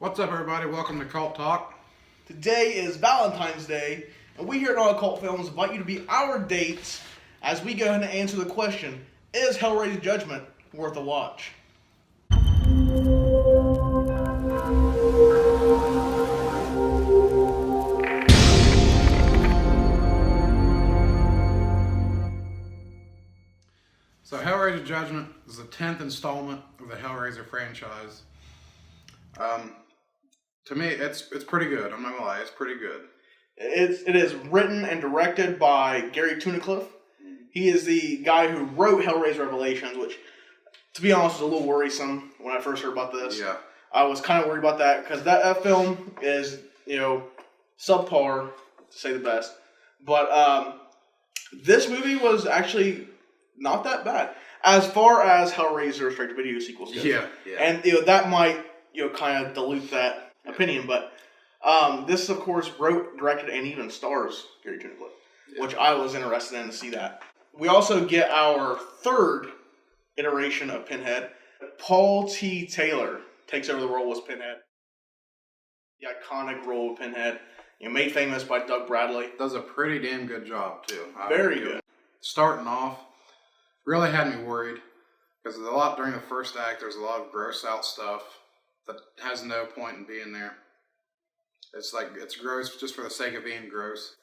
What's up, everybody? Welcome to Cult Talk. Today is Valentines Day, and we here at All Cult Films invite you to be our dates as we go ahead and answer the question, is HellRaiser Judgement worth a watch? So, HellRaiser Judgement is the 10th installment of the HellRaiser franchise. To me, it's pretty good. I'm not gonna lie, it's pretty good. It is written and directed by Gary Tunnicliffe. He is the guy who wrote Hellraiser Revelations, which, to be honest, was a little worrisome when I first heard about this. Yeah. I was kind of worried about that because that film is, subpar, to say the best. But this movie was actually not that bad as far as Hellraiser straight-to-video sequels go. Yeah. And that might kind of dilute that opinion, but this, of course, wrote, directed, and even stars Gary Tunnicliffe, which I was interested in to see that. We also get our third iteration of Pinhead. Paul T. Taylor takes over the role as Pinhead. The iconic role of Pinhead, made famous by Doug Bradley. Does a pretty damn good job, too. Very good. Starting off, really had me worried, because there's a lot during the first act, there's a lot of gross out stuff that has no point in being there. It's like, it's gross just for the sake of being gross.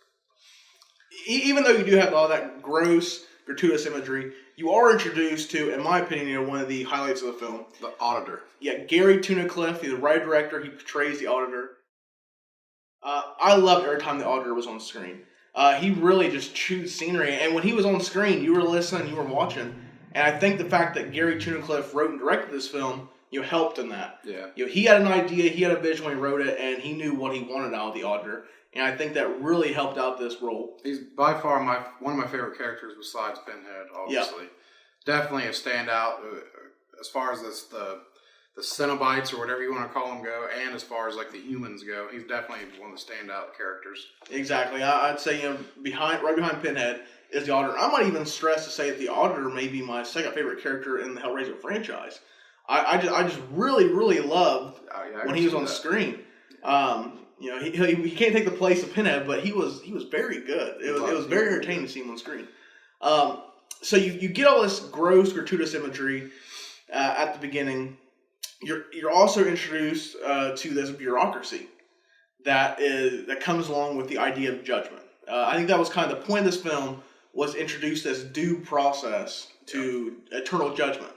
Even though you do have all that gross, gratuitous imagery, you are introduced to, in my opinion, one of the highlights of the film. The Auditor. Yeah, Gary Tunnicliffe, he's the writer-director, he portrays the Auditor. I loved every time the Auditor was on screen. He really just chewed scenery, and when he was on screen, you were listening, you were watching, and I think the fact that Gary Tunnicliffe wrote and directed this film, helped in that. Yeah. He had an idea, he had a vision when he wrote it, and he knew what he wanted out of the Auditor, and I think that really helped out this role. He's by far one of my favorite characters besides Pinhead, obviously. Yeah. Definitely a standout as far as the Cenobites or whatever you want to call them go, and as far as like the humans go. He's definitely one of the standout characters. Exactly. I'd say right behind Pinhead is the Auditor. I might even stress to say that the Auditor may be my second favorite character in the Hellraiser franchise. I just really, really loved when he was on screen. He can't take the place of Pinhead, but he was very good. It was very entertaining to see him on screen. So you get all this gross, gratuitous imagery at the beginning. You're also introduced to this bureaucracy that comes along with the idea of judgment. I think that was kind of the point of this film, was introduced as due process to eternal judgment.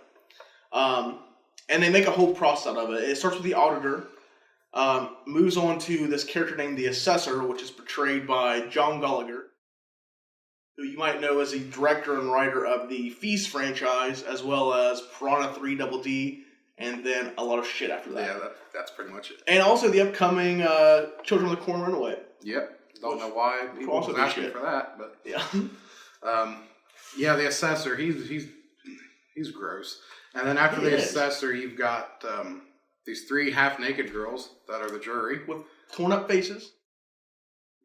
And they make a whole process out of it. It starts with the Auditor, moves on to this character named the Assessor, which is portrayed by John Gallagher, who you might know as the director and writer of the Feast franchise, as well as Piranha 3 Double D, and then a lot of shit after that. Yeah, that's pretty much it. And also the upcoming Children of the Corn Runaway. Yep. Don't know why people was asking for that, but yeah. The Assessor, he's gross. And then after the Assessor, you've got these three half-naked girls that are the jury. With torn-up faces.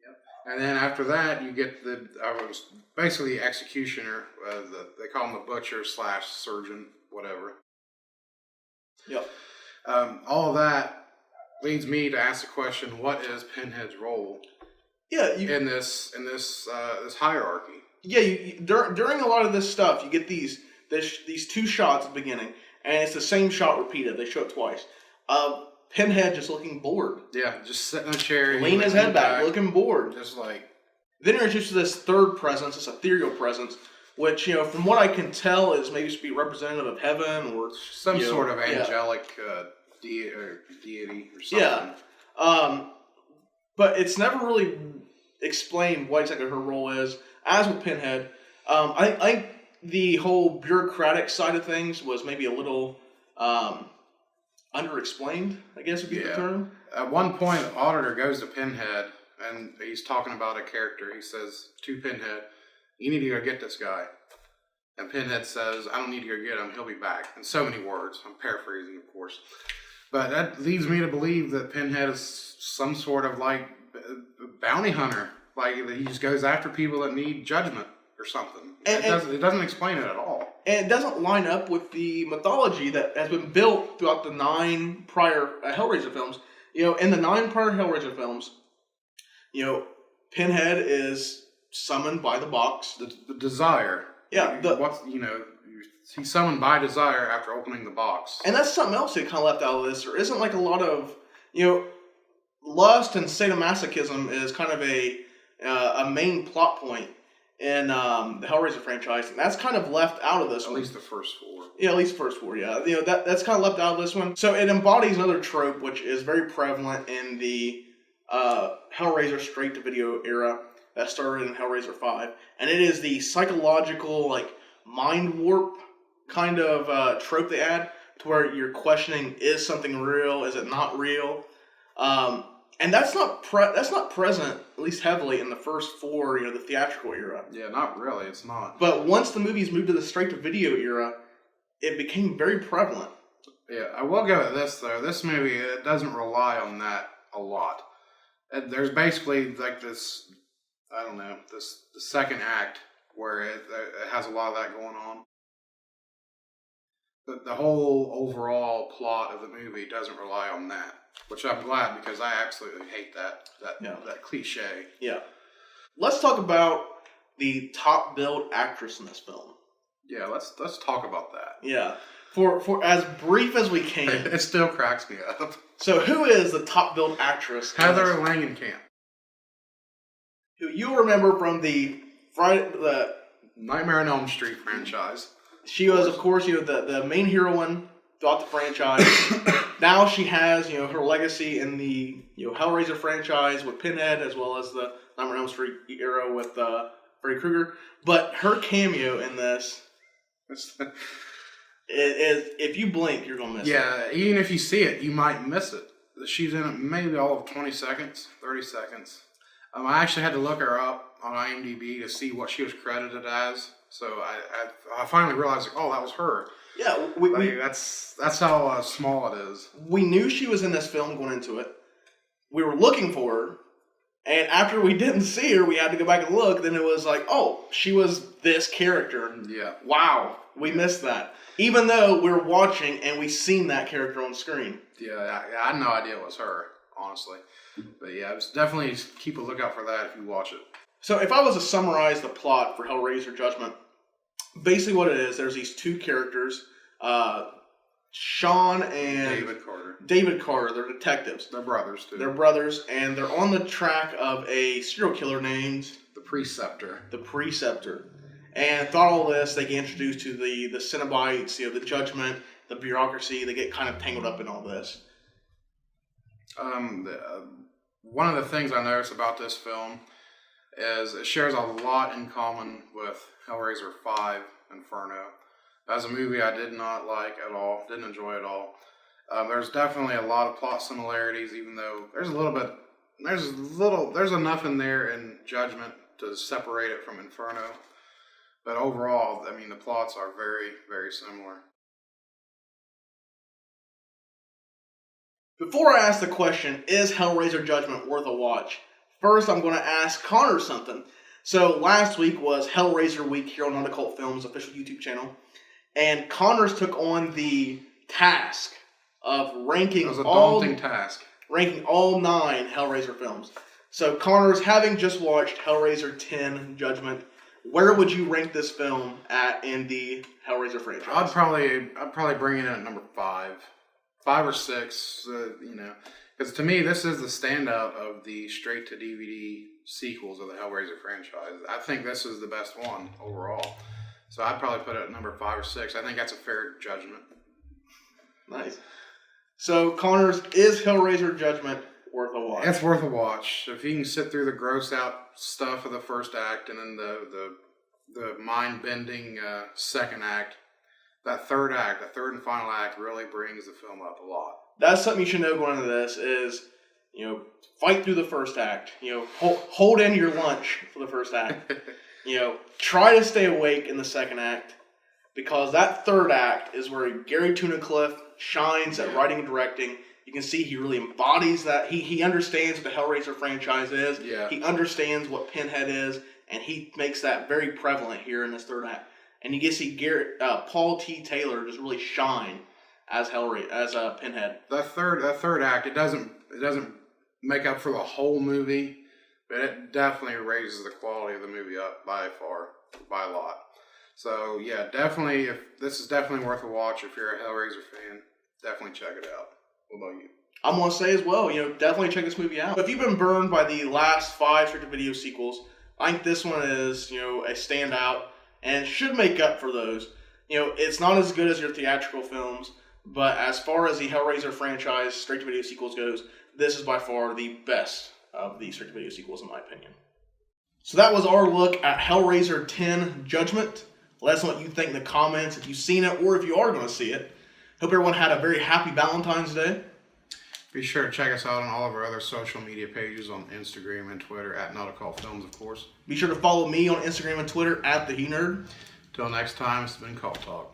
Yep. And then after that, you get basically the executioner. They call him the butcher/surgeon, whatever. Yep. All of that leads me to ask the question: what is Pinhead's role? In this hierarchy? Yeah, during a lot of this stuff, you get these two shots at the beginning, and it's the same shot repeated. They show it twice. Pinhead just looking bored. Yeah, just sitting in a chair, leaning his head back, looking bored. Just like. Then you're introduced to this third presence, this ethereal presence, which from what I can tell is maybe supposed to be representative of heaven or some sort of angelic deity or something. Yeah. But it's never really explained what exactly her role is. As with Pinhead, I think the whole bureaucratic side of things was maybe a little underexplained, I guess would be the term. At one point, Auditor goes to Pinhead, and he's talking about a character. He says to Pinhead, "You need to go get this guy." And Pinhead says, "I don't need to go get him. He'll be back." In so many words. I'm paraphrasing, of course. But that leads me to believe that Pinhead is some sort of like bounty hunter. Like he just goes after people that need judgment or something. It doesn't explain it at all. And it doesn't line up with the mythology that has been built throughout the 9 prior Hellraiser films. In the 9 prior Hellraiser films, Pinhead is summoned by the box. The desire. Yeah. He's summoned by desire after opening the box. And that's something else that kind of left out of this. There isn't like a lot of, lust and sadomasochism is kind of a main plot point in the Hellraiser franchise, and that's kind of left out of this one. At least the first 4. Yeah, at least the first 4, yeah. That's kind of left out of this one. So it embodies another trope which is very prevalent in the Hellraiser straight-to-video era that started in Hellraiser 5. And it is the psychological, mind warp kind of trope they add, to where you're questioning, is something real, is it not real? And that's not present, at least heavily, in the first 4, the theatrical era. Yeah, not really. It's not. But once the movies moved to the straight-to-video era, it became very prevalent. Yeah, I will go with this, though. This movie, it doesn't rely on that a lot. There's basically, this, the second act, where it has a lot of that going on. The whole overall plot of the movie doesn't rely on that. Which I'm glad, because I absolutely hate that cliche. Yeah. Let's talk about the top-billed actress in this film. Yeah, let's talk about that. Yeah. For as brief as we can. It still cracks me up. So who is the top-billed actress? Heather Langenkamp. Who you remember from the Nightmare on Elm Street franchise. She was, of course, the main heroine throughout the franchise. Now she has, her legacy in the, Hellraiser franchise with Pinhead, as well as the Nightmare on Elm Street era with Freddy Krueger. But her cameo in this is, if you blink, you're going to miss it. Yeah, even if you see it, you might miss it. She's in it maybe all of 20 seconds, 30 seconds. I actually had to look her up on IMDb to see what she was credited as. So I finally realized, that was her. Yeah, that's how small it is. We knew she was in this film going into it. We were looking for her, and after we didn't see her, we had to go back and look. Then it was she was this character. Yeah. Wow, we missed that. Even though we were watching and we seen that character on screen. Yeah, I had no idea it was her, honestly. But yeah, definitely keep a lookout for that if you watch it. So if I was to summarize the plot for HellRaiser Judgment, basically what it is, there's these 2 characters, Sean and David Carter. They're detectives. They're brothers, too. They're brothers, and they're on the track of a serial killer named The Preceptor. And throughout all this, they get introduced to the Cenobites, the Judgment, the bureaucracy. They get kind of tangled up in all this. One of the things I noticed about this film is it shares a lot in common with Hellraiser 5 Inferno. As a movie I did not like at all, didn't enjoy at all. There's definitely a lot of plot similarities, even though there's enough in there in Judgment to separate it from Inferno. But overall, the plots are very, very similar. Before I ask the question, is Hellraiser Judgment worth a watch? First, I'm going to ask Connor something. So, last week was Hellraiser Week here on Unoccult Films' official YouTube channel. And Connors took on the task of ranking daunting task. Ranking all 9 Hellraiser films. So, Connors, having just watched Hellraiser 10 Judgment, where would you rank this film in the Hellraiser franchise? I'd probably bring it in at number 5. 5 or 6, because to me, this is the standout of the straight-to-DVD sequels of the Hellraiser franchise. I think this is the best one overall. So I'd probably put it at number 5 or 6. I think that's a fair judgment. Nice. So, Connors, is Hellraiser Judgment worth a watch? It's worth a watch. If you can sit through the gross-out stuff of the first act and then the mind-bending second act, that third and final act really brings the film up a lot. That's something you should know going into this is, fight through the first act. Hold in your lunch for the first act. Try to stay awake in the second act, because that third act is where Gary Tunnicliffe shines at writing and directing. You can see he really embodies that. He understands what the Hellraiser franchise is. Yeah. He understands what Pinhead is, and he makes that very prevalent here in this third act. And you get to see Paul T. Taylor just really shine as Pinhead. That third act, it doesn't make up for the whole movie, but it definitely raises the quality of the movie up by a lot. So yeah, definitely, this is definitely worth a watch if you're a HellRaiser fan. Definitely check it out. What about you? I'm going to say as well, definitely check this movie out. If you've been burned by the last 5 straight-to-video sequels, I think this one is, a standout and should make up for those. It's not as good as your theatrical films, but as far as the HellRaiser franchise straight-to-video sequels goes, this is by far the best of the straight-to-video sequels, in my opinion. So that was our look at HellRaiser 10 Judgment. Let us know what you think in the comments, if you've seen it or if you are going to see it. Hope everyone had a very happy Valentine's Day. Be sure to check us out on all of our other social media pages on Instagram and Twitter at Nautical Films, of course. Be sure to follow me on Instagram and Twitter at TheHeNerd. Till next time, it's been Cult Talk.